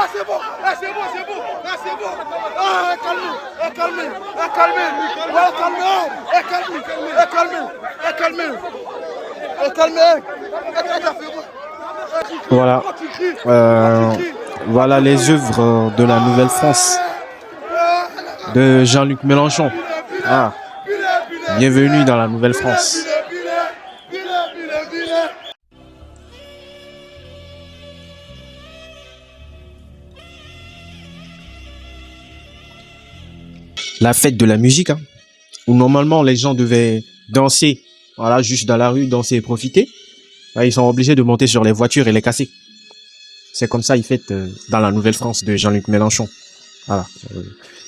Ah, c'est bon. Ah, c'est bon, c'est bon. Ah, c'est bon. Ah, calmez. Calmez. Calmez. Ouais, calmez. Calmez. Calmez. Voilà. Voilà les œuvres de la Nouvelle-France de Jean-Luc Mélenchon. Ah, bienvenue dans la Nouvelle-France. La fête de la musique, hein, où normalement les gens devaient danser, voilà, juste dans la rue, danser et profiter. Là, ils sont obligés de monter sur les voitures et les casser. C'est comme ça, ils fêtent dans la Nouvelle-France de Jean-Luc Mélenchon. Voilà.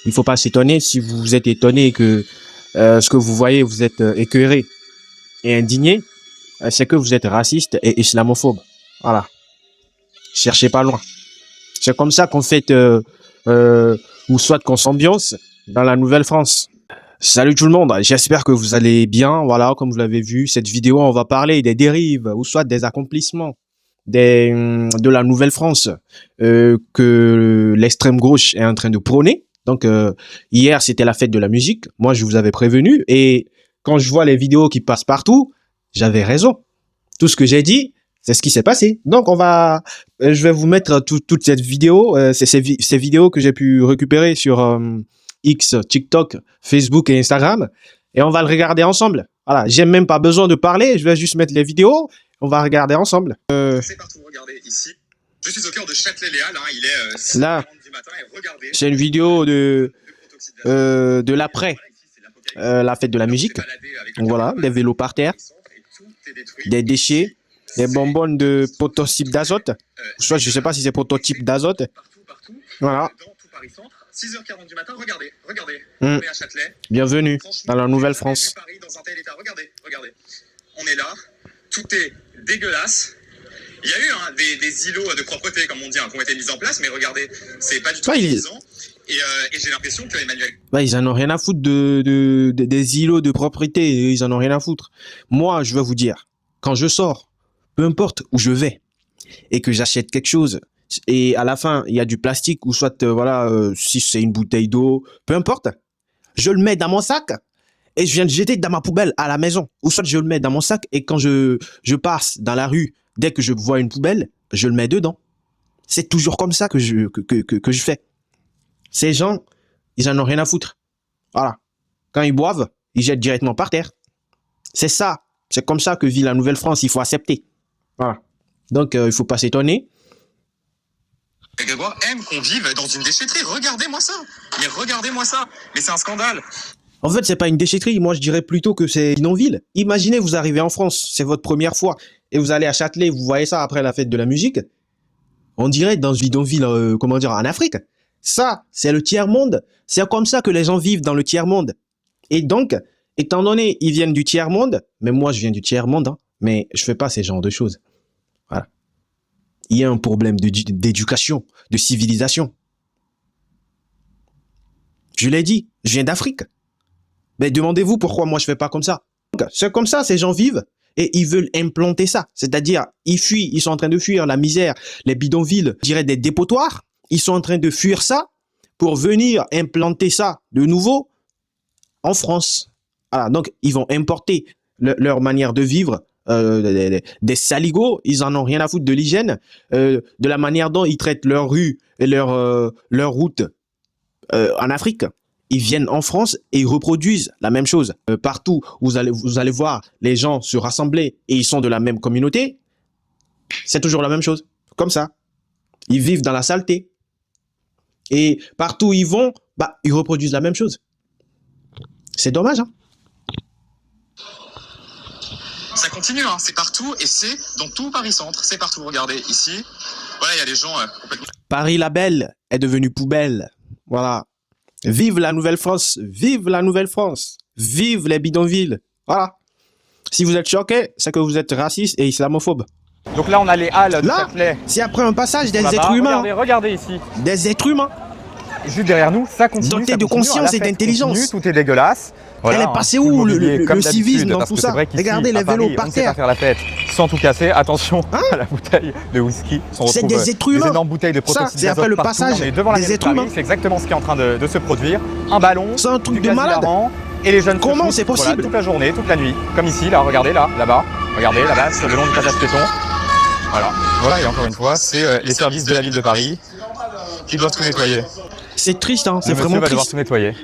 Il faut pas s'étonner si vous êtes étonné que ce que vous voyez, vous êtes écœuré et indigné, c'est que vous êtes raciste et islamophobe. Voilà. Cherchez pas loin. C'est comme ça qu'on fête ou soit qu'on s'ambiance dans la Nouvelle-France. Salut tout le monde, j'espère que vous allez bien. Voilà, comme vous l'avez vu, cette vidéo, on va parler des dérives ou soit des accomplissements de la Nouvelle-France que l'extrême gauche est en train de prôner. Donc, hier, c'était la fête de la musique. Moi, je vous avais prévenu. Et quand je vois les vidéos qui passent partout, j'avais raison. Tout ce que j'ai dit, c'est ce qui s'est passé. Donc, je vais vous mettre toute cette vidéo, ces vidéos que j'ai pu récupérer sur X, TikTok, Facebook et Instagram. Et on va le regarder ensemble. Voilà, j'ai même pas besoin de parler. Je vais juste mettre les vidéos. On va regarder ensemble. C'est partout, regardez ici. Je suis au cœur de Châtelet-Léal, hein, il est 6h40 là, du matin et regardez. C'est une vidéo de l'après la fête de la musique. Donc voilà, des vélos par terre, des déchets, des bonbonnes de prototype d'azote. Soit je sais pas si c'est prototype d'azote. Voilà. 6h40 du matin, regardez. On est à Châtelet. Bienvenue dans la Nouvelle-France. Paris dans un tel état. Regardez. On est là, tout est dégueulasse. Il y a eu des îlots de propreté, comme on dit, qui ont été mis en place, mais regardez, c'est pas du tout suffisant. Et j'ai l'impression que Emmanuel... Ils en ont rien à foutre des îlots de propreté. Ils en ont rien à foutre. Moi, je vais vous dire, quand je sors, peu importe où je vais, et que j'achète quelque chose, et à la fin, il y a du plastique, ou soit, si c'est une bouteille d'eau, peu importe, je le mets dans mon sac, et je viens de jeter dans ma poubelle à la maison. Ou soit je le mets dans mon sac, et quand je passe dans la rue, dès que je vois une poubelle, je le mets dedans. C'est toujours comme ça que je fais. Ces gens, ils en ont rien à foutre. Voilà. Quand ils boivent, ils jettent directement par terre. C'est ça. C'est comme ça que vit la Nouvelle-France. Il faut accepter. Voilà. Donc, il faut pas s'étonner. Grégoire aime qu'on vive dans une déchetterie. Regardez-moi ça. Mais c'est un scandale. En fait, c'est pas une déchetterie. Moi, je dirais plutôt que c'est bidonville. Imaginez, vous arrivez en France, c'est votre première fois, et vous allez à Châtelet, vous voyez ça après la fête de la musique. On dirait dans une bidonville, en Afrique. Ça, c'est le tiers-monde. C'est comme ça que les gens vivent dans le tiers-monde. Et donc, étant donné, ils viennent du tiers-monde, mais moi, je viens du tiers-monde, hein, mais je fais pas ces genres de choses. Voilà. Il y a un problème d'éducation, de civilisation. Je l'ai dit, je viens d'Afrique. Mais demandez-vous pourquoi moi je fais pas comme ça. C'est comme ça, ces gens vivent et ils veulent implanter ça. C'est-à-dire, ils fuient, ils sont en train de fuir la misère, les bidonvilles, je dirais des dépotoirs. Ils sont en train de fuir ça pour venir implanter ça de nouveau en France. Voilà, donc ils vont importer leur manière de vivre, des saligots, ils en ont rien à foutre de l'hygiène, de la manière dont ils traitent leurs rues et leurs routes en Afrique. Ils viennent en France et ils reproduisent la même chose. Partout où vous allez voir les gens se rassembler et ils sont de la même communauté, c'est toujours la même chose. Comme ça. Ils vivent dans la saleté. Et partout où ils vont, ils reproduisent la même chose. C'est dommage, hein? Ça continue, hein, c'est partout et c'est dans tout Paris-Centre. C'est partout, regardez ici. Voilà, il y a des gens complètement... Paris la belle est devenue poubelle. Voilà. Vive la Nouvelle-France, vive la Nouvelle-France, vive les bidonvilles. Voilà. Si vous êtes choqué, c'est que vous êtes raciste et islamophobe. Donc là, on a les halles de Là, Châtelet. c'est après un passage des Là-bas. êtres humains. Regardez ici. Des êtres humains. Juste derrière nous, ça continue. Doté ça de continue. conscience La et fête d'intelligence. continue, tout est dégueulasse. Voilà, elle est passée où le civisme dans tout ça? Regardez les vélos par on ne sait pas terre. faire la fête sans tout casser. Attention à la bouteille de whisky. C'est des êtres humains. Des énormes bouteilles de protoxyde C'est après d'azote le partout. passage On est devant la des mairie de êtres Paris. humains. C'est exactement ce qui est en train de se produire. Un ballon, c'est un truc du de gaz malade. hilarant, et les jeunes se Comment foutent, c'est possible? voilà, toute la journée, toute la nuit. Comme ici, là, regardez, là-bas. Regardez, là-bas, le long du passage piéton. Voilà, et encore une fois, c'est les services de la ville de Paris qui doivent tout nettoyer. C'est triste, hein, c'est Le monsieur vraiment va devoir triste. tout nettoyer.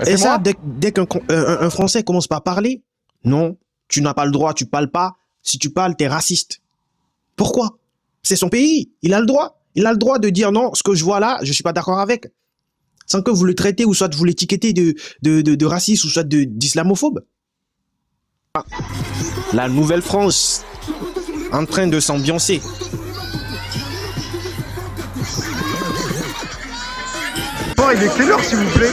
Et ça, dès qu'un Français commence par parler, non, tu n'as pas le droit, tu parles pas. Si tu parles, t'es raciste. Pourquoi? C'est son pays, il a le droit. Il a le droit de dire non, ce que je vois là, je suis pas d'accord avec. Sans que vous le traitez ou soit vous l'étiquettez de raciste ou soit d'islamophobe. La Nouvelle-France, en train de s'ambiancer. Bon, il est quelle heure, s'il vous plaît?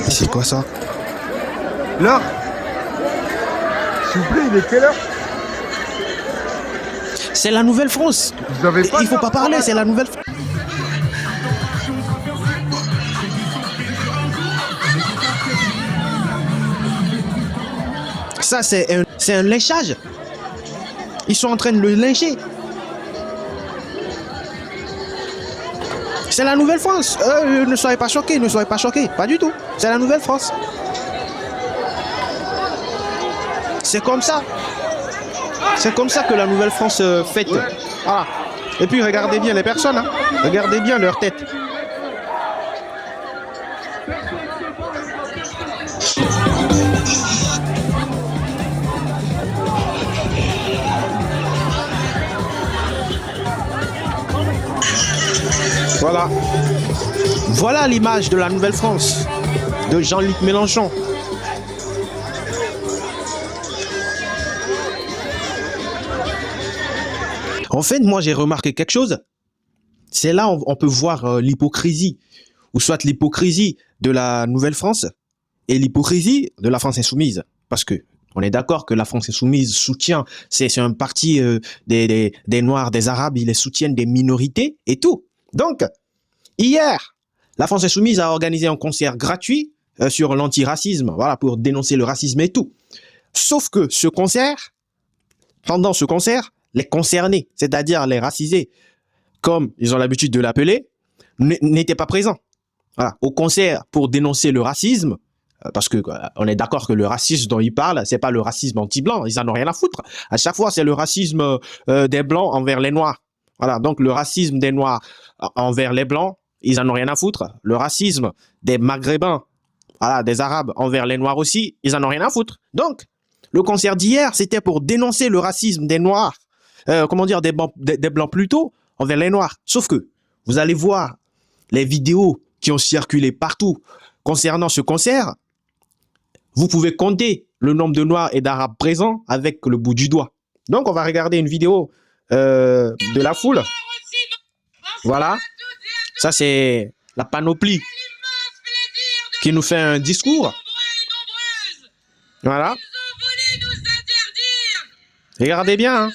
C'est quoi ça? L'heure? S'il vous plaît, il est quelle heure? C'est la Nouvelle-France. Vous avez pas Il faut pas parler, c'est la Nouvelle-France. Ça, c'est un lynchage. Ils sont en train de le lyncher. C'est la Nouvelle-France. Ne soyez pas choqués, ne soyez pas choqués. Pas du tout. C'est la Nouvelle-France. C'est comme ça. C'est comme ça que la Nouvelle-France fête. Voilà. Et puis regardez bien les personnes. Hein. Regardez bien leur tête. Voilà. Voilà l'image de la Nouvelle-France de Jean-Luc Mélenchon. En fait, moi, j'ai remarqué quelque chose. C'est là on peut voir l'hypocrisie, ou soit l'hypocrisie de la Nouvelle-France et l'hypocrisie de la France Insoumise. Parce que on est d'accord que la France Insoumise soutient, c'est un parti des Noirs, des Arabes, ils les soutiennent des minorités et tout. Donc, hier, la France Insoumise a organisé un concert gratuit sur l'antiracisme, voilà, pour dénoncer le racisme et tout. Sauf que ce concert, pendant ce concert, les concernés, c'est-à-dire les racisés, comme ils ont l'habitude de l'appeler, n'étaient pas présents. Voilà, au concert pour dénoncer le racisme, parce que on est d'accord que le racisme dont ils parlent, c'est pas le racisme anti-blanc, ils en ont rien à foutre. À chaque fois, c'est le racisme des blancs envers les noirs. Voilà, donc le racisme des noirs envers les blancs, ils en ont rien à foutre. Le racisme des maghrébins, voilà, des arabes envers les noirs aussi, ils en ont rien à foutre. Donc, le concert d'hier, c'était pour dénoncer le racisme des noirs, des blancs plutôt, envers les noirs. Sauf que, vous allez voir les vidéos qui ont circulé partout concernant ce concert, vous pouvez compter le nombre de noirs et d'arabes présents avec le bout du doigt. Donc, on va regarder une vidéo de la foule. Voilà. Ça, c'est la panoplie qui nous fait un discours. Voilà. Regardez bien. Hein.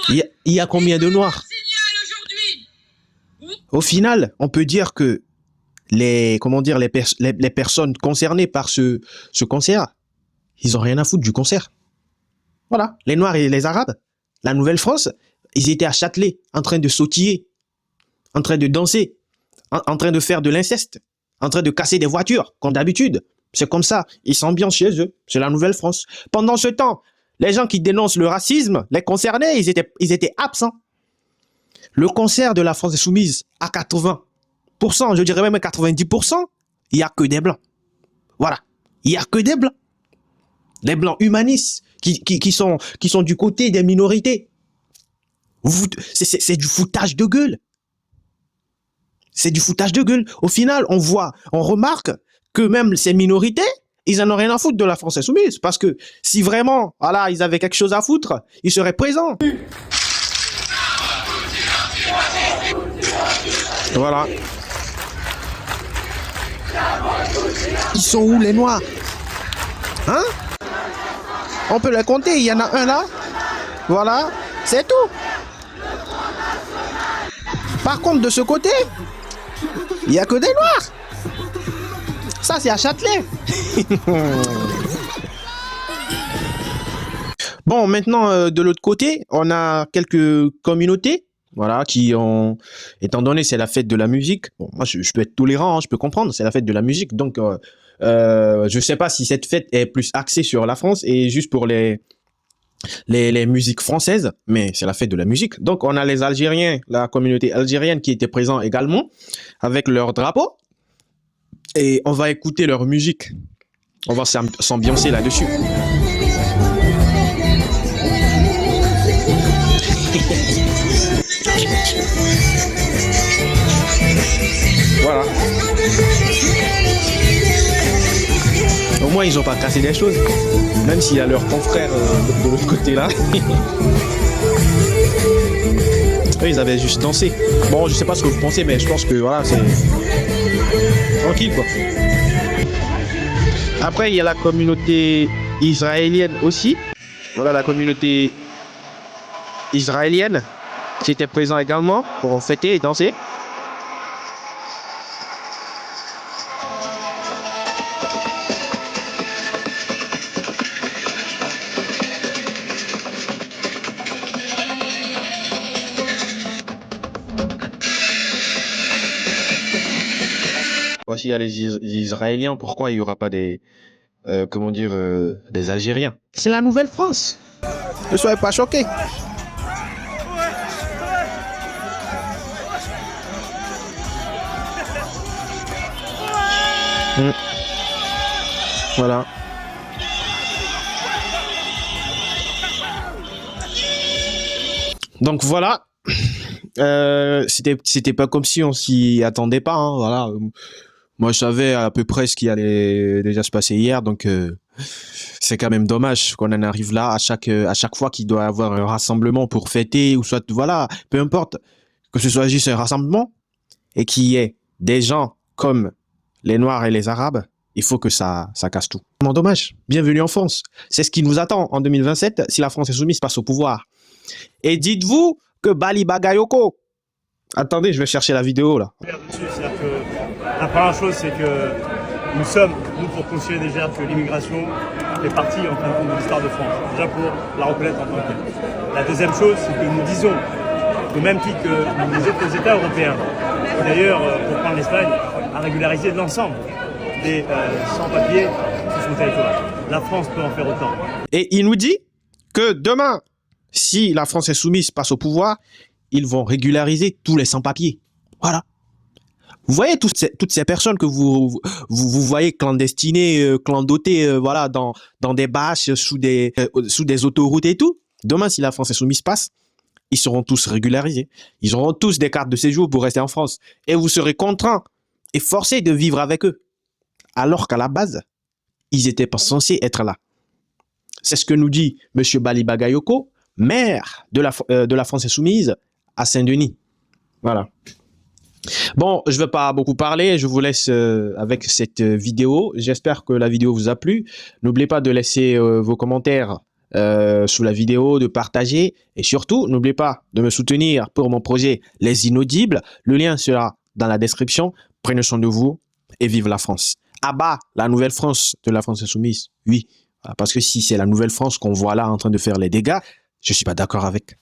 Il y a combien de noirs? Au final, on peut dire que les personnes concernées par ce concert, ils ont rien à foutre du concert. Voilà, les Noirs et les Arabes, la Nouvelle-France, ils étaient à Châtelet, en train de sautiller, en train de danser, en train de faire de l'inceste, en train de casser des voitures, comme d'habitude. C'est comme ça, ils s'ambiancent chez eux, c'est la Nouvelle-France. Pendant ce temps, les gens qui dénoncent le racisme, les concernés, ils étaient absents. Le concert de la France Insoumise, à 80%, je dirais même à 90%, il n'y a que des blancs. Voilà, il n'y a que des blancs. Les blancs humanistes qui sont du côté des minorités. C'est du foutage de gueule. C'est du foutage de gueule. Au final, on remarque que même ces minorités, ils en ont rien à foutre de la France Insoumise. Parce que si vraiment, voilà, ils avaient quelque chose à foutre, ils seraient présents. Voilà. Ils sont où les Noirs? Hein? On peut les compter, il y en a un là. Voilà, c'est tout. Par contre, de ce côté, Il n'y a que des noirs. Ça, c'est à Châtelet. Bon, maintenant, de l'autre côté, on a quelques communautés, voilà, qui ont, étant donné c'est la fête de la musique, bon, moi je peux être tolérant, hein, je peux comprendre, c'est la fête de la musique, donc je sais pas si cette fête est plus axée sur la France et juste pour les musiques françaises, mais c'est la fête de la musique. Donc on a les Algériens, la communauté algérienne qui était présent également avec leur drapeau et on va écouter leur musique, on va s'ambiancer là-dessus. Voilà. Au moins, ils n'ont pas cassé des choses. Même s'il y a leur confrère de l'autre côté là. Eux, ils avaient juste dansé. Bon, je sais pas ce que vous pensez, mais je pense que voilà, c'est tranquille quoi. Après, il y a la communauté israélienne aussi. Voilà la communauté israélienne qui était présent également pour fêter et danser. Voici il y a les Israéliens, pourquoi il n'y aura pas des des Algériens? C'est la Nouvelle-France. Ne soyez pas choqués. Voilà. Donc voilà. C'était pas comme si on s'y attendait pas, hein, voilà. Moi je savais à peu près ce qui allait déjà se passer hier, donc c'est quand même dommage qu'on en arrive là à chaque fois qu'il doit y avoir un rassemblement pour fêter ou soit voilà, peu importe, que ce soit juste un rassemblement et qu'il y ait des gens comme les Noirs et les Arabes, il faut que ça casse tout. Vraiment dommage. Bienvenue en France. C'est ce qui nous attend en 2027 si la France insoumise passe au pouvoir. Et dites-vous que Bali Bagayoko. Attendez, je vais chercher la vidéo là. C'est-à-dire que la première chose, c'est que nous sommes, pour considérer déjà que l'immigration fait partie en fin de compte de l'histoire de France, déjà pour la reconnaître en tant que telle. La deuxième chose, c'est que nous disons, au même titre que les autres États européens, et d'ailleurs, pour prendre l'Espagne, à régulariser l'ensemble des sans-papiers sur son territoire. La France peut en faire autant. Et il nous dit que demain, si la France insoumise passe au pouvoir, ils vont régulariser tous les sans-papiers. Voilà. Vous voyez toutes ces personnes que vous voyez clandestiner, clandotées, voilà, dans des bâches, sous des autoroutes et tout. Demain, si la France insoumise passe, ils seront tous régularisés. Ils auront tous des cartes de séjour pour rester en France. Et vous serez contraints et forcés de vivre avec eux. Alors qu'à la base, ils n'étaient pas censés être là. C'est ce que nous dit M. Bali Bagayoko, maire de la France insoumise à Saint-Denis. Voilà. Bon, je ne vais pas beaucoup parler, je vous laisse avec cette vidéo. J'espère que la vidéo vous a plu. N'oubliez pas de laisser vos commentaires sous la vidéo, de partager et surtout, n'oubliez pas de me soutenir pour mon projet Les Inaudibles. Le lien sera dans la description. Prenez soin de vous et vive la France. À bas la nouvelle France de la France insoumise. Oui, parce que si c'est la nouvelle France qu'on voit là en train de faire les dégâts, je ne suis pas d'accord avec.